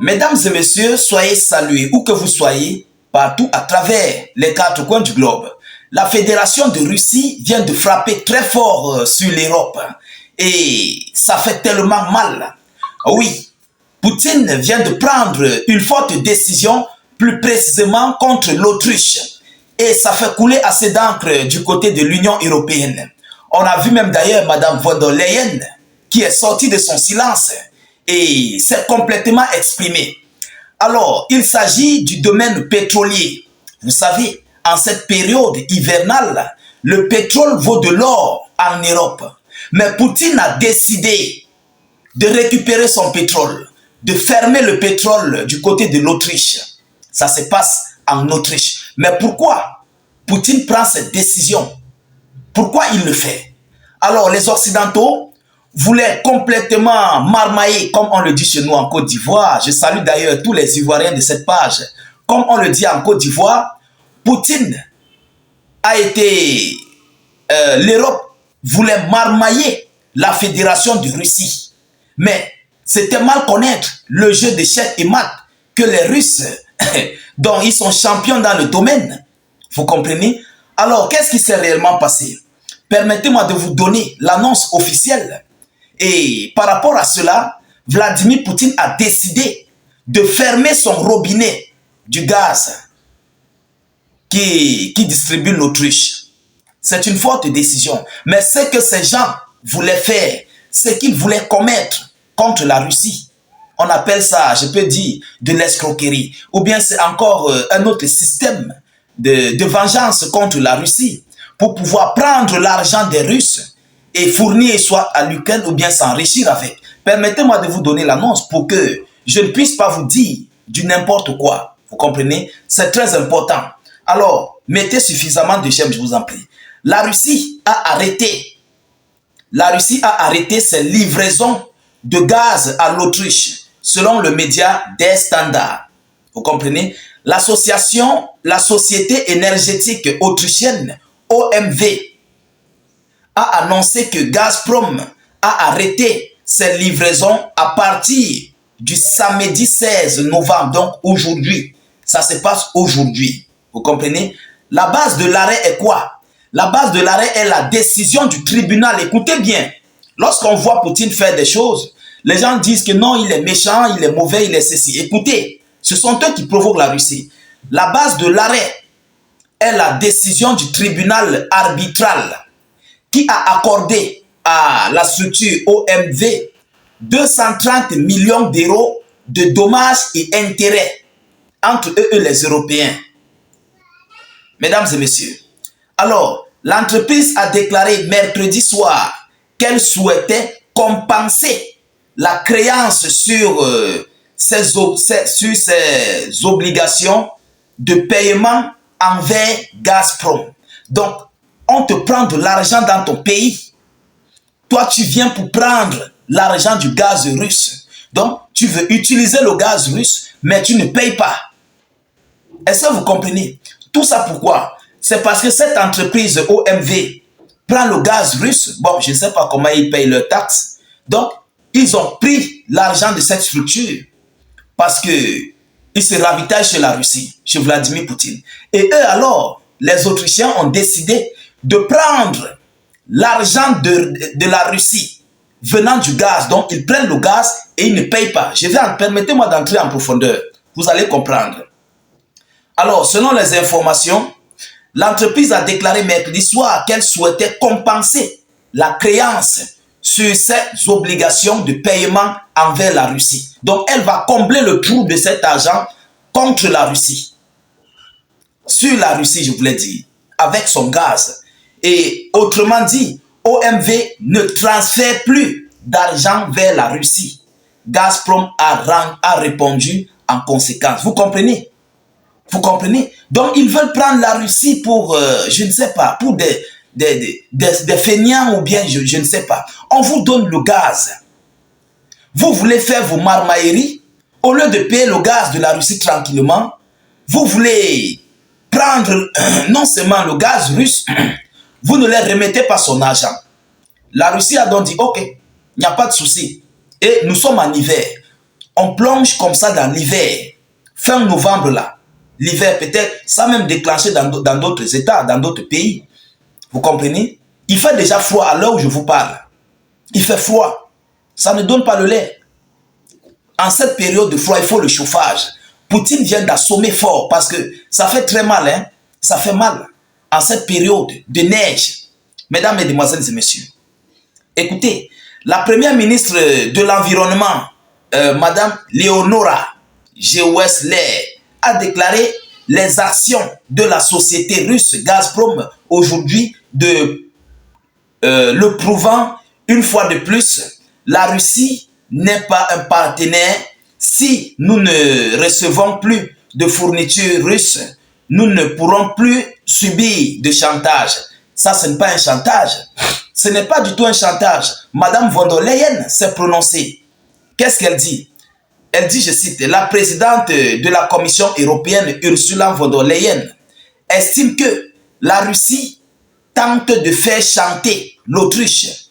Mesdames et messieurs, soyez salués où que vous soyez, partout à travers les quatre coins du globe. La Fédération de Russie vient de frapper très fort sur l'Europe et ça fait tellement mal. Oui, Poutine vient de prendre une forte décision, plus précisément contre l'Autriche. Et ça fait couler assez d'encre du côté de l'Union européenne. On a vu même d'ailleurs Mme von der Leyen qui est sortie de son silence et s'est complètement exprimée. Alors, il s'agit du domaine pétrolier. Vous savez, en cette période hivernale, le pétrole vaut de l'or en Europe. Mais Poutine a décidé de récupérer son pétrole, de fermer le pétrole du côté de l'Autriche. Ça se passe en Autriche. Mais pourquoi Poutine prend cette décision? Pourquoi il le fait? Alors, les Occidentaux voulaient complètement marmailler, comme on le dit chez nous en Côte d'Ivoire. Je salue d'ailleurs tous les Ivoiriens de cette page. Comme on le dit en Côte d'Ivoire, Poutine a été... l'Europe voulait marmailler la Fédération de Russie. Mais c'était mal connaître le jeu d'échecs et maths que les Russes, dont ils sont champions dans le domaine. Vous comprenez? Alors, qu'est-ce qui s'est réellement passé? Permettez-moi de vous donner l'annonce officielle. Et par rapport à cela, Vladimir Poutine a décidé de fermer son robinet du gaz qui distribue l'Autriche. C'est une forte décision. Mais ce que ces gens voulaient faire, ce qu'ils voulaient commettre contre la Russie, on appelle ça, je peux dire, de l'escroquerie. Ou bien c'est encore un autre système de vengeance contre la Russie pour pouvoir prendre l'argent des Russes et fournir soit à l'Ukraine ou bien s'enrichir avec. Permettez-moi de vous donner l'annonce pour que je ne puisse pas vous dire du n'importe quoi. Vous comprenez? C'est très important. Alors, mettez suffisamment de j'aime, je vous en prie. La Russie a arrêté ses livraisons de gaz à l'Autriche, selon le média Der Standard. Vous comprenez? La Société énergétique autrichienne, OMV, a annoncé que Gazprom a arrêté ses livraisons à partir du samedi 16 novembre, donc aujourd'hui. Ça se passe aujourd'hui. Vous comprenez? La base de l'arrêt est quoi? La base de l'arrêt est la décision du tribunal. Écoutez bien, lorsqu'on voit Poutine faire des choses, les gens disent que non, il est méchant, il est mauvais, il est ceci. Écoutez, ce sont eux qui provoquent la Russie. La base de l'arrêt est la décision du tribunal arbitral qui a accordé à la structure OMV 230 millions d'euros de dommages et intérêts entre eux et les Européens. Mesdames et messieurs, alors, l'entreprise a déclaré mercredi soir qu'elle souhaitait compenser la créance sur ses obligations de paiement envers Gazprom. Donc, on te prend de l'argent dans ton pays. Toi, tu viens pour prendre l'argent du gaz russe. Donc, tu veux utiliser le gaz russe, mais tu ne payes pas. Est-ce que vous comprenez? Tout ça pourquoi? C'est parce que cette entreprise OMV prend le gaz russe. Bon, je ne sais pas comment ils payent leurs taxes. Donc, ils ont pris l'argent de cette structure parce qu'ils se ravitaillent chez la Russie, chez Vladimir Poutine. Et eux alors, les Autrichiens ont décidé de prendre l'argent de la Russie venant du gaz. Donc, ils prennent le gaz et ils ne payent pas. Permettez-moi d'entrer en profondeur. Vous allez comprendre. Alors, selon les informations, l'entreprise a déclaré mercredi soir qu'elle souhaitait compenser la créance sur ses obligations de paiement envers la Russie. Donc, elle va combler le trou de cet argent contre la Russie. Sur la Russie, je voulais dire, avec son gaz. Et autrement dit, OMV ne transfère plus d'argent vers la Russie. Gazprom a répondu en conséquence. Vous comprenez? Vous comprenez? Donc, ils veulent prendre la Russie pour, je ne sais pas, pour des feignants ou bien, je ne sais pas. On vous donne le gaz. Vous voulez faire vos marmailleries. Au lieu de payer le gaz de la Russie tranquillement, vous voulez prendre non seulement le gaz russe, vous ne leur remettez pas son argent. La Russie a donc dit, ok, il n'y a pas de souci. Et nous sommes en hiver. On plonge comme ça dans l'hiver. Fin novembre là. L'hiver peut-être, ça même déclenché dans d'autres États, dans d'autres pays. Vous comprenez? Il fait déjà froid à l'heure où je vous parle. Il fait froid. Ça ne donne pas le lait. En cette période de froid, il faut le chauffage. Poutine vient d'assommer fort parce que ça fait très mal. Hein? Ça fait mal. En cette période de neige. Mesdames, Mesdemoiselles et Messieurs. Écoutez, la première ministre de l'Environnement, Madame Leonora Gewessler, a déclaré les actions de la société russe Gazprom aujourd'hui le prouvant une fois de plus. La Russie n'est pas un partenaire. Si nous ne recevons plus de fournitures russes, nous ne pourrons plus subir de chantage. Ça, ce n'est pas un chantage. Ce n'est pas du tout un chantage. Madame von der Leyen s'est prononcée. Qu'est-ce qu'elle dit? Elle dit, je cite, la présidente de la Commission européenne, Ursula von der Leyen, estime que la Russie tente de faire chanter l'Autriche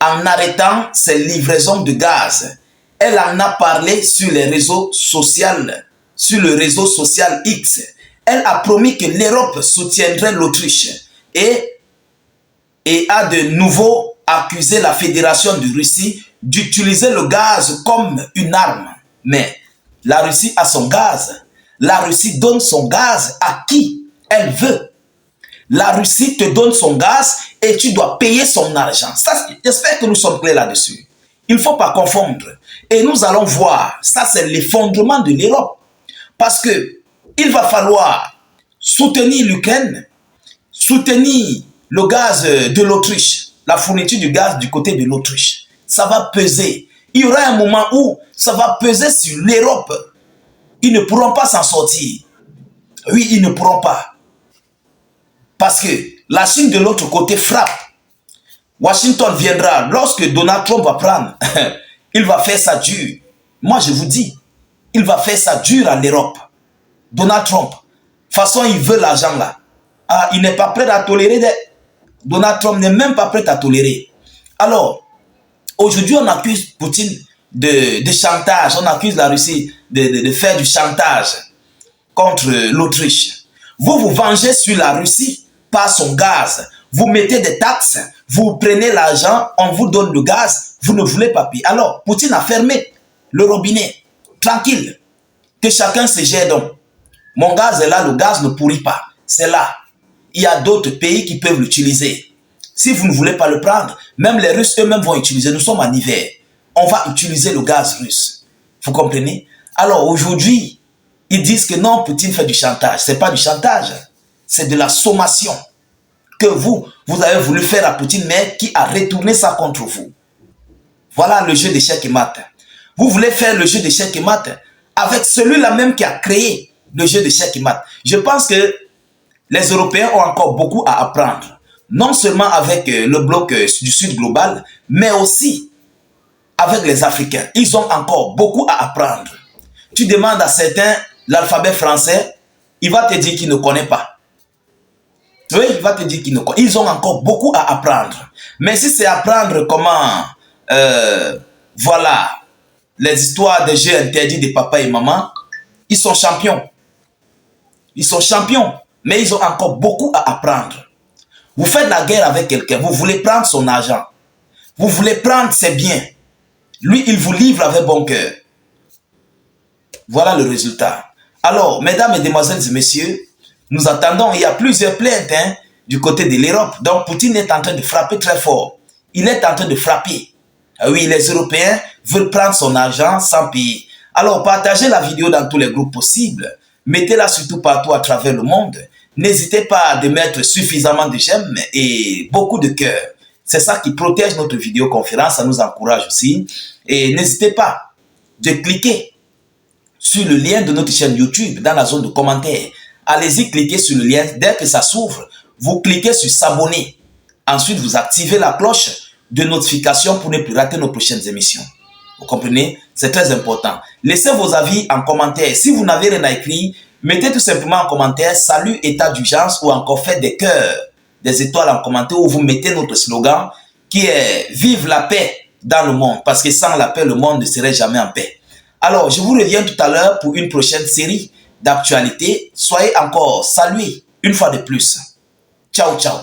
en arrêtant ses livraisons de gaz. Elle en a parlé sur les réseaux sociaux, sur le réseau social X. Elle a promis que l'Europe soutiendrait l'Autriche et a de nouveau accusé la Fédération de Russie d'utiliser le gaz comme une arme. Mais la Russie a son gaz. La Russie donne son gaz à qui elle veut. La Russie te donne son gaz et tu dois payer son argent. J'espère que nous sommes clairs là-dessus. Il ne faut pas confondre. Et nous allons voir, ça c'est l'effondrement de l'Europe. Parce que il va falloir soutenir l'Ukraine, soutenir le gaz de l'Autriche, la fourniture du gaz du côté de l'Autriche. Ça va peser. Il y aura un moment où ça va peser sur l'Europe. Ils ne pourront pas s'en sortir. Oui, ils ne pourront pas. Parce que la Chine de l'autre côté frappe. Washington viendra. Lorsque Donald Trump va prendre, il va faire ça dur. Moi, je vous dis, il va faire ça dur en Europe. Donald Trump. De toute façon, il veut l'argent là. Ah, il n'est pas prêt à tolérer. Donald Trump n'est même pas prêt à tolérer. Alors, aujourd'hui, on accuse Poutine de chantage. On accuse la Russie de faire du chantage contre l'Autriche. Vous vous vengez sur la Russie par son gaz. Vous mettez des taxes, vous prenez l'argent, on vous donne le gaz, vous ne voulez pas payer. Alors, Poutine a fermé le robinet. Tranquille. Que chacun se gère donc. Mon gaz est là, le gaz ne pourrit pas. C'est là. Il y a d'autres pays qui peuvent l'utiliser. Si vous ne voulez pas le prendre, même les Russes eux-mêmes vont utiliser. Nous sommes en hiver. On va utiliser le gaz russe. Vous comprenez? Alors aujourd'hui, ils disent que non, Poutine fait du chantage. Ce n'est pas du chantage. C'est de la sommation que vous avez voulu faire à Poutine, mais qui a retourné ça contre vous. Voilà le jeu d'échecs et maths. Vous voulez faire le jeu d'échecs et maths avec celui-là même qui a créé le jeu d'échecs et maths. Je pense que les Européens ont encore beaucoup à apprendre. Non seulement avec le bloc du Sud global, mais aussi avec les Africains. Ils ont encore beaucoup à apprendre. Tu demandes à certains l'alphabet français, il va te dire qu'il ne connaît pas. Oui, il va te dire qu'il ne connaît pas. Ils ont encore beaucoup à apprendre. Mais si c'est apprendre comment, voilà, les histoires des jeux interdits de papa et maman, ils sont champions. Ils sont champions, mais ils ont encore beaucoup à apprendre. Vous faites la guerre avec quelqu'un, vous voulez prendre son argent, vous voulez prendre ses biens. Lui, il vous livre avec bon cœur. Voilà le résultat. Alors, mesdames, mesdemoiselles et messieurs, nous attendons, il y a plusieurs plaintes du côté de l'Europe. Donc, Poutine est en train de frapper très fort. Il est en train de frapper. Ah oui, les Européens veulent prendre son argent sans payer. Alors, partagez la vidéo dans tous les groupes possibles. Mettez-la surtout partout à travers le monde. N'hésitez pas à mettre suffisamment de j'aime et beaucoup de cœur. C'est ça qui protège notre vidéoconférence, ça nous encourage aussi. Et n'hésitez pas de cliquer sur le lien de notre chaîne YouTube dans la zone de commentaires. Allez-y, cliquez sur le lien. Dès que ça s'ouvre, vous cliquez sur s'abonner. Ensuite, vous activez la cloche de notification pour ne plus rater nos prochaines émissions. Vous comprenez? C'est très important. Laissez vos avis en commentaire. Si vous n'avez rien à écrire, mettez tout simplement en commentaire « Salut, état d'urgence » ou encore faites des cœurs, des étoiles en commentaire où vous mettez notre slogan qui est « Vive la paix dans le monde » parce que sans la paix, le monde ne serait jamais en paix. Alors, je vous reviens tout à l'heure pour une prochaine série d'actualités. Soyez encore salués une fois de plus. Ciao, ciao.